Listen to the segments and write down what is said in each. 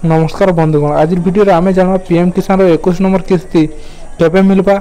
नमस्कार बंधुगण आज वीडियो आम जाना पीएम किसान 21 नंबर किस्ती केबे मिलबा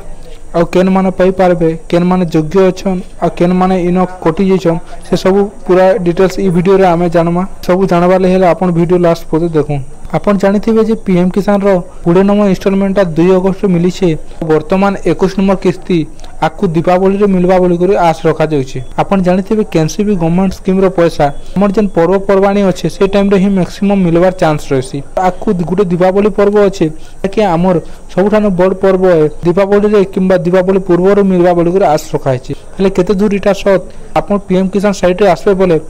आ केन माने पाई पारबे केन माने योग्य अछन आ केन माने इनो कोटी जेछन से सब पूरा डिटेल्स ई वीडियो रे आम जानमा सब जानबा ले हेले आपण वीडियो लास्ट पदे देखु। आपण जानिथिबे जे पीएम किसान रो 20 नंबर इंस्टॉलमेंट 2 अगस्त रे मिली छे। वर्तमान 21 नंबर किस्ती आकु दीपावली रे मिलबा बोली करी आस रखा जाउछे। आपण जानिथिबे कैंसी भी गवर्नमेंट स्कीम रो पैसा हमर जन पर्व पर्वाणी अच्छे से टाइम रे ही मैक्सिमम मिलवार चांस रहसी। आकु गुटे दीपावली पर्व अच्छे कि आमर सबठान बड़ पर्व है दीपावली रे किंबा दीपावली पूर्व रो मिलबा बोली करी आस रखा है। हेले केते दूर इटा सत आपण पीएम किसान साइट रे आसबे बोले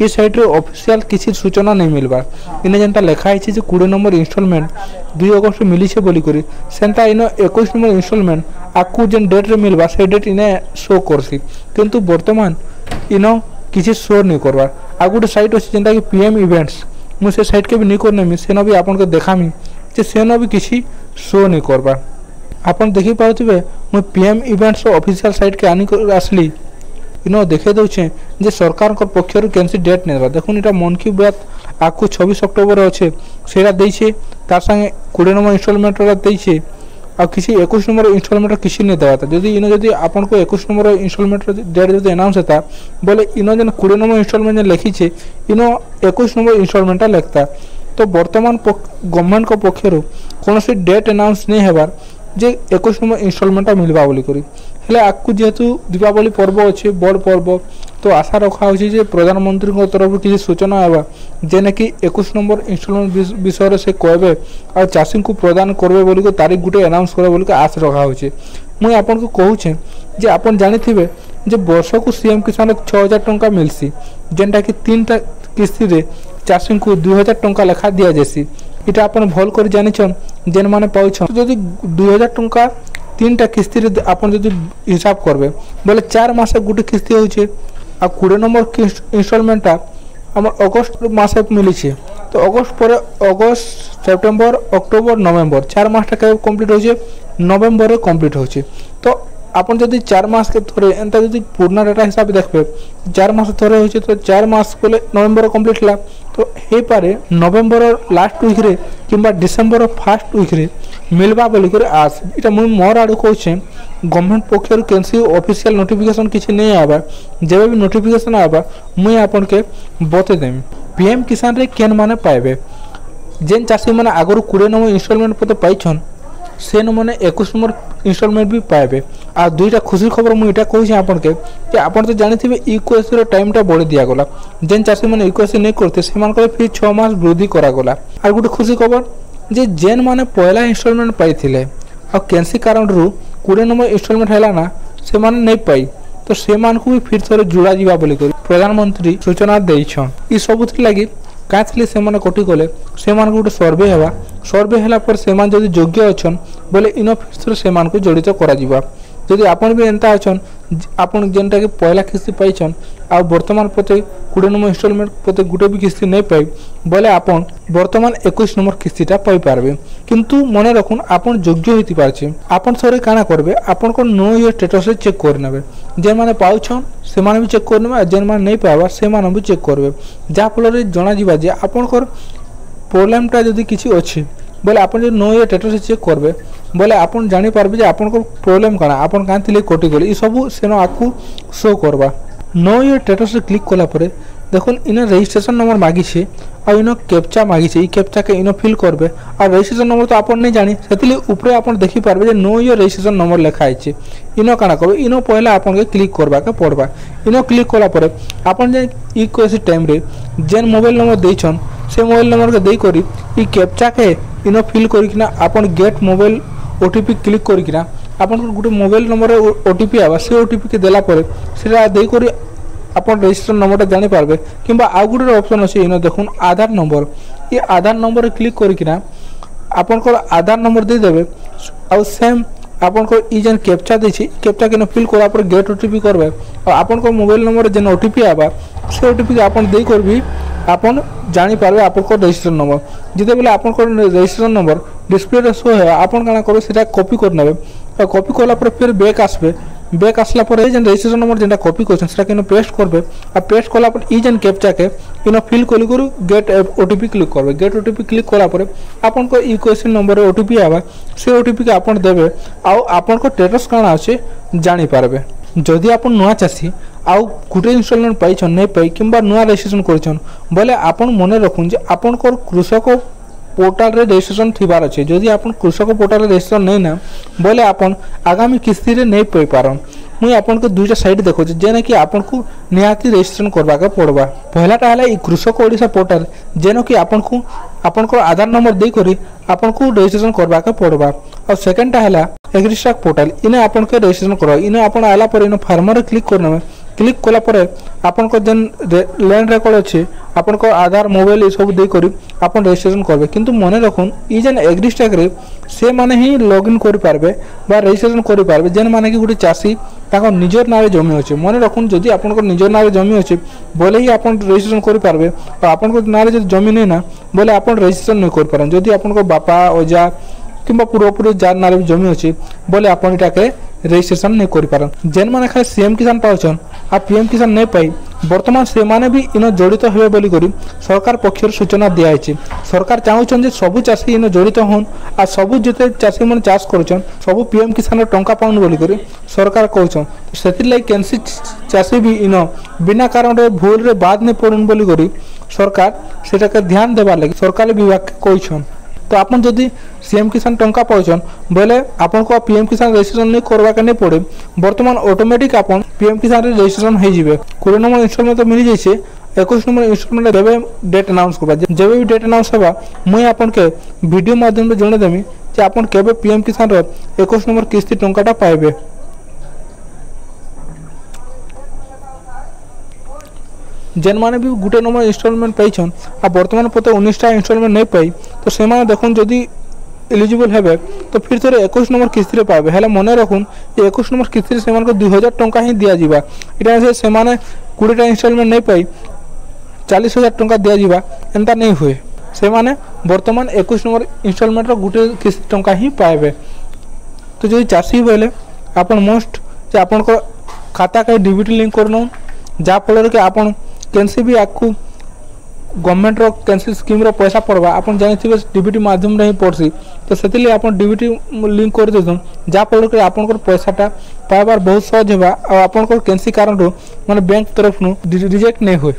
ये साइट रे ऑफिशियल किसी सूचना नहीं मिलबा। इने जनता लेखा है जे 20 नंबर इंस्टॉलमेंट 2 अगस्त मिली छे बोली करी सेंता इनो 21 नंबर इंस्टॉलमेंट आकु जन डेट रे मिलबा से डेट इने शो करसी किंतु वर्तमान इनो किसी शो नहीं करबा। आ गुटे साइट अछि जेंता कि पीएम इवेंट्स मु से साइट के भी नहीं करने मी सेनो भी आपन के देखामी जे सेनो भी किसी शो नहीं करबा। आपन देखि पाउथिबे मु पीएम इवेंट्स ऑफिशियल साइट के आनी आसली इनो देखे दउछे जे सरकार को पक्षरु कैंसी डेट नेबा। देखुन इटा मन की बात आकु 26 अक्टोबर अच्छे सेरा देइछे तार संगे 20 नंबर इंस्टॉलमेंट रा देइछे आ किसी 21 नंबर इंस्टॉलमेंट किसी नहीं देवाता। जदि इनो जदि आपन को 21 नंबर इंस्टॉलमेंट डेट जदि अनाउंस होता बोले इनो जन 20 नंबर इंस्टॉलमेंट लिखिछे इनो 21 नंबर इंस्टॉलमेंट लिखता। तो वर्तमान गवर्नमेंट को पक्षरु कोनोसी डेट अनाउंस नहीं हेबार जे 21 नंबर इंस्टॉलमेंट मिलबा बोली करी। हेले आकु जेहेतु दीपावली पर्व अच्छे बड़ पर्व तो आशा रखा होछि जे प्रधानमंत्री तरफ किसी सूचना आवा जेने कि 21 नंबर इंस्टॉलमेंट विषय से कहबे और चाषी को प्रदान करबे बोली को तारीख गुटे अनाउंस करबे बोली को आश रखा होछि। मुई आपन को कहूछे जे आपन जानिथिबे जे वर्ष को सीएम किसान 6000 टंका मिलसी जेनटा कि 3टा किस्ती रे चाषी को 2000 टंका लेखा दिया जेसी। इटा आपन भल कर जानिछन जेन माने पाउछन जदि 2000 टंका 3टा किस्ती रे आपन जदि हिसाब करबे बोले 4 मास गुटे किस्ती होछे आ 20 नंबर इंस्टॉलमेंट हमर अगस्त मासे मिली छे। तो अगस्त पर अगस्त सेप्टेम्बर अक्टोबर नवंबर 4 मास के कंप्लीट होछे नवंबर रे कंप्लीट होछे। तो आपन जदि 4 मास के थोरे एंता जदि पूर्ण डाटा हिसाब देखबे 4 मास थोरे होछे तो 4 मास बोले नवंबर कंप्लीट ला तो हे पारे नवंबर लास्ट वीक रे किंबा डिसेंबर फर्स्ट वीक रे मिलबा बोली करे आस। इटा मुई मोर आडू कहूछे गवर्नमेंट पक्षर कैंसी ऑफिशियल नोटिफिकेशन किछि नहीं आबा जेबे भी नोटिफिकेशन आबा मुई आपन के बते देम। पीएम किसान रे केन माने पाइबे जेन चाषी माने आगरु 20 नंबर इंस्टॉलमेंट पते पाइछन से मैंने 21 नंबर इंस्टॉलमेंट भी पाइबे। आ दुईटा खुशी खबर मुझे यहाँ कहूँ आपन के कि आपन तो जानी इक्वेसी टाइम टा बढ़ी दिया गला जेन चाषी मैंने इक्वेसी नहीं करते से फिर 6 मास वृद्धि करागला। और गोटे खुशी खबर जे जेन माने पहला इंस्टॉलमेंट पाई आ कैंसी कारण रु 20 नंबर इंस्टॉलमेंट है ना से माने नहीं पाई तो से भी फिर थोड़े जोड़ा जा बोली प्रधानमंत्री सूचना देइछन। ई सबुथि लगी काथली से माने कोटी गले से मान गोटे सर्वे हेबा सर्वे हैला पर से मान जदि योग्य अछन बोले इनो फिर से मान को जड़ित करा जिबा। जदि आपन भी एंता अछन आपन जेनटा के पहला किस्ती पाइछन आ वर्तमान पते 20 नंबर इंस्टॉलमेंट पते गुटे भी किस्ती नहीं पाई बोले आपन वर्तमान 21 नंबर किस्तीटा पाई पारबे। किंतु मने रखुन आपन योग्य होती पारछे आपन थोरे काना करबे आपन को नो ये स्टेटस से चेक कर नेबे जे माने पाउछन से माने भी चेक कर नेबे जेन माने नहीं पावा से माने भी चेक करबे जा फल जना जिबा जे आपन को प्रॉब्लमटा जदि किछि अछि बोले आपन जे नो ये स्टेटस से चेक करबे बोले आपन जानि पारबे जे आपन को प्रॉब्लम काना आपन कांतिले कोटी गले ई सब सेनो आकु शो करबा। नो ये स्टेटस से क्लिक कला परे देखुन इनो रजिस्ट्रेशन नंबर मागी छे आ इनो कैप्चा मागी छे ई कैप्चा के इनो फिल करबे आ रजिस्ट्रेशन नंबर तो आपन नहीं जानी सेतिले ऊपर आपन देखि पारबे जे नो ये रजिस्ट्रेशन नंबर लिखा आइछे। इनो काना करबे इनो पहला आपन के क्लिक करबा के पड़बा। इनो क्लिक कला परे आपन जे ई कोसी टाइम रे जेन मोबाइल नंबर देइछन से मोबाइल नंबर के देई करी ई कैप्चा के इनो फिल करिकिना आपन गेट मोबाइल ओटीपी क्लिक करिकिना आपन गुटे मोबाइल नंबर ओटीपी आवा से ओटीपी के देला परे सेरा देई करी आपन रजिस्ट्रेशन नंबरटा जानि पारबे। किंबा आ गुटे ऑप्शन अछि इनो देखुन आधार नंबर ये आधार नंबर क्लिक करिकिना आपन को आधार नंबर दे देबे आ सेम आपन को ई जन कैप्चा देछि कैप्चा के फिल करा पर गेट ओटीपी करबे और आपन को मोबाइल नंबर जन ओटीपी आबा से ओटीपी के आपन देई करबी आपन जानि पारबे आपन को रजिस्ट्रेशन नंबर जिते बेले आपन को रजिस्ट्रेशन नंबर डिस्प्ले रे शो है आपन काना करबे सेटा कॉपी कर नेबे और कॉपी करला पर फिर बैक आसबे बैक आसला पर जेन रजिस्ट्रेशन नंबर जेनटा कॉपी करछन सेटा किनो पेस्ट करबे आ पेस्ट कला पर ई जेन कैप्चा के किनो फिल कली करू गेट ओटीपी क्लिक करबे गेट ओटीपी क्लिक कला पर आपन को ई क्वेश्चन नंबर रे ओटीपी आबा से ओटीपी के आपन देबे आ आपन को स्टेटस काना अछि जानि पारबे जदि आपन नुआ चासी आउ गुटे इंस्टॉलमेंट पाइछन नै पाई किंबा नुआ रजिस्ट्रेशन करछन बोले आपन मने रखुन जे आपन को कृषक पोर्टाल रे रजिस्ट्रेशन थिबार अछि जदि आपन कृषक पोर्टाल रे रजिस्ट्रेशन नै ना बोले आपन आगामी किस्ती रे नै पई पारन मुई आपन को दुईटा साइड देखो जेना कि आपन को निहाती रजिस्ट्रेशन करबा के पड़बा पहलाटा हला ई कृषक ओडिसा पोर्टाल जेनो कि आपन को आधार नंबर दे करी आपन को रजिस्ट्रेशन करबा के पड़बा और सेकंडटा हला एग्रीस्टॉक पोर्टाल इने आपन के रजिस्ट्रेशन करो इने आपन आला पर इने फार्मर रे क्लिक करना क्लिक कला पर आपन को जन लैंड रिकॉर्ड अछि आपन को आधार मोबाइल ए सब दे करी आपन रजिस्ट्रेशन करबे किंतु मने रखुन ई जन एग्रीस्टॉक रे से माने ही लॉगिन करि पारबे बा रजिस्ट्रेशन करि पारबे जेन माने कि गुटे चासी ताको निजर नारे जमी अछि मने रखुन जदि आपन को निजर नारे जमी अछि बोले ही आपन रजिस्ट्रेशन करि पारबे और आपन को नारे जदि जमी नै ना बोले आपन रजिस्ट्रेशन नै करि पारन जदि आपन को बापा ओजा किंबा पूर्वपुरी जार नारे जमी अछि बोले आपन इटा के रजिस्ट्रेशन नै करि पारन जेन माने खाली सीएम किसान पाउछन आ पीएम किसान नै पाई वर्तमान से माने भी इन जड़ित हेबे बोली करी सरकार पक्षर सूचना दिया है सरकार चाहूछन जे सबु चासी इन जड़ित होन आ सबु जते चासी मन चाष करूछन सबु पीएम किसान टंका पाउन बोली करी सरकार कहउछन सेति लाइ केनसी चासी भी इन बिना कारण रे भूल रे बाद नै पड़न बोली करी सरकार सेटा के ध्यान देबा लागि सरकारी विभाग के कहउछन तो आपन जदि सीएम किसान टंका पाउछन बोले आपन को पीएम किसान रजिस्ट्रेशन नहीं करबा के नहीं पड़े वर्तमान ऑटोमेटिक आपन पीएम किसान रे रजिस्ट्रेशन हो जिवे 20 नंबर इंस्टॉलमेंट तो मिल जाइछे 21 नंबर इंस्टॉलमेंट देबे डेट अनाउंस करबा जेबे भी डेट अनाउंस होबा मुई आपन के वीडियो माध्यम रे जणे देमी जे आपन केबे पीएम किसान रे 21 नंबर किस्ती टंकाटा पाइबे जेन माने भी गुटे नंबर इंस्टॉलमेंट पाइछन आ वर्तमान पते 19टा इंस्टॉलमेंट नहीं पाई तो से माने देखुन जदि एलिजिबल हेबे तो फिर थोड़े 21 नंबर किस्ती रे पाबे हेले मने रखुन जे 21 नंबर किस्ती रे से मान को 2000 टंका ही दिया जीवा इटा से माने 20टा इंस्टॉलमेंट नहीं पाई 40000 टंका दिया जीवा एंता नहीं हुए से माने वर्तमान 21 नंबर इंस्टॉलमेंट रो गुटे किस्ती टंका ही पाएबे तो जदि चासी बोले आपन मोस्ट जे आपन को खाता के डीबीटी लिंक करनो जा फल के आपन केनसी भी आपको गवर्नमेंट रो कैंसिल स्कीम रो पैसा पड़वा आपन जानिथिबे डीबीटी माध्यम रे ही पड़सी तो सेतिले आपन डीबीटी लिंक कर देथुन जा फल के आपन को पैसाटा पाइबार बहुत सहज हेबा और आपन को कैंसी कारण रो माने बैंक तरफ नु रिजेक्ट नहीं होय।